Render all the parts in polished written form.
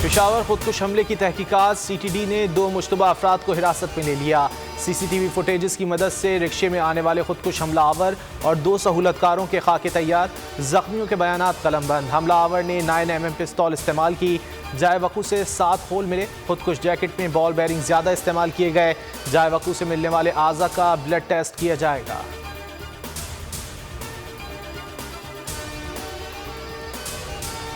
पेशावर खुदकुश हमले की तहकीकात, CTD ने 2 मुश्तबा अफराद को हिरासत में ले लिया। CCTV फुटेजेस की मदद से रिक्शे में आने वाले खुदकुश हमलावर और 2 सहूलतकारों के खाके तैयार, जख्मियों के बयानात कलमबंद। हमलावर ने 9mm पिस्तौल इस्तेमाल की, जाए वकू से 7 होल मिले। खुदकुश जैकेट में बॉल बेयरिंग ज़्यादा इस्तेमाल किए गए। जाए वकू से मिलने वाले आज़ा का ब्लड टेस्ट किया जाएगा।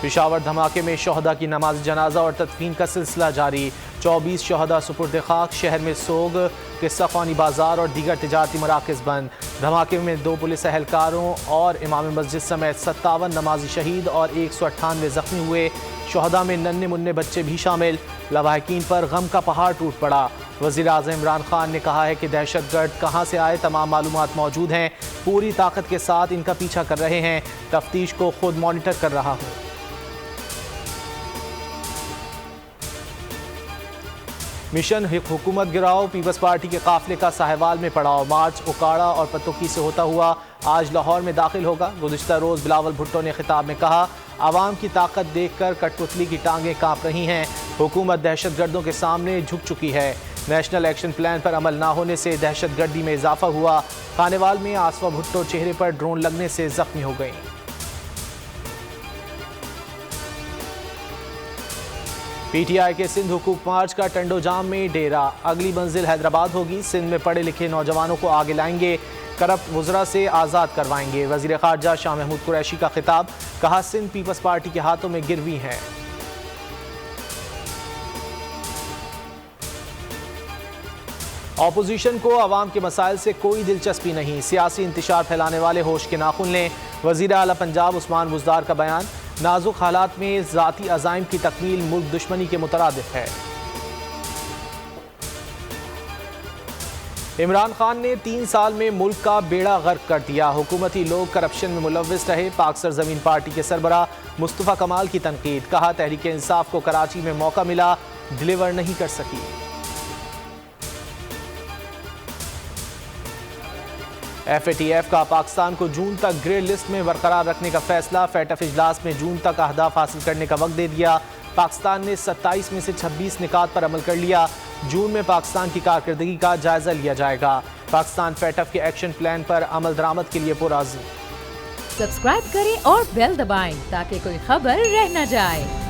पेशावर धमाके में शहदा की नमाज जनाजा और तदफीन का सिलसिला जारी। 24 शहदा सुपुर्द खाक। शहर में सोग, किस्सा खानी बाजार और दीगर तिजारती मराकज़ बंद। धमाके में 2 पुलिस एहलकारों और इमाम मस्जिद समेत 57 नमाजी शहीद और 198 जख्मी हुए। शहदा में नन्हे मुन्ने बच्चे भी शामिल। लवाहिकीन पर गम का पहाड़ टूट पड़ा। वज़ीर आज़म इमरान खान ने कहा है कि दहशतगर्द कहाँ से आए तमाम मालूमात मौजूद हैं, पूरी ताकत के साथ इनका पीछा कर रहे हैं, तफ्तीश को खुद मॉनिटर कर रहा हूँ। मिशन हुकूमत गिराओ, पीपल्स पार्टी के काफिले का साहिवाल में पड़ाव। मार्च उकाड़ा और पतोकी से होता हुआ आज लाहौर में दाखिल होगा। गुज़िश्ता रोज़ बिलावल भुट्टो ने खिताब में कहा, आवाम की ताकत देखकर कठपुतली की टांगें कांप रही हैं। हुकूमत दहशतगर्दों के सामने झुक चुकी है। नेशनल एक्शन प्लान पर अमल ना होने से दहशतगर्दी में इजाफा हुआ। खानेवाल में आसफा भुट्टो चेहरे पर ड्रोन लगने से जख्मी हो गई। PTI के सिंध हुकूक मार्च का टंडो जाम में डेरा। अगली मंजिल हैदराबाद होगी। सिंध में पढ़े लिखे नौजवानों को आगे लाएंगे, करप्ट वज़रा से आज़ाद करवाएंगे। वज़ीर ख़ारजा शाह महमूद कुरैशी का खिताब, कहा सिंध पीपल्स पार्टी के हाथों में गिरवी है। ऑपोजिशन को अवाम के मसाइल से कोई दिलचस्पी नहीं, सियासी इंतशार फैलाने वाले होश के नाखुन लें। वज़ीर आला पंजाब उस्मान बुज़दार का बयान, नाजुक हालात में ज़ाती अज़ाइम की तकमील मुल्क दुश्मनी के मुतरादिफ है। इमरान खान ने 3 साल में मुल्क का बेड़ा गर्क कर दिया। हुकूमती लोग करप्शन में मुलव्विस रहे। पाक सरजमीन पार्टी के सरबरा मुस्तफ़ा कमाल की तनकीद, कहा तहरीक इंसाफ को कराची में मौका मिला, डिलीवर नहीं कर सकी। FATF का पाकिस्तान को जून तक ग्रे लिस्ट में बरकरार रखने का फैसला। FATF इजलास में जून तक अहदाफ हासिल करने का वक्त दे दिया। पाकिस्तान ने 27 में से 26 निकात पर अमल कर लिया। जून में पाकिस्तान की कारकर्दगी का जायजा लिया जाएगा। पाकिस्तान FATF के एक्शन प्लान पर अमल दरामद के लिए पुरअज़्म। सब्सक्राइब करें और बेल दबाएं ताकि कोई खबर रह न जाए।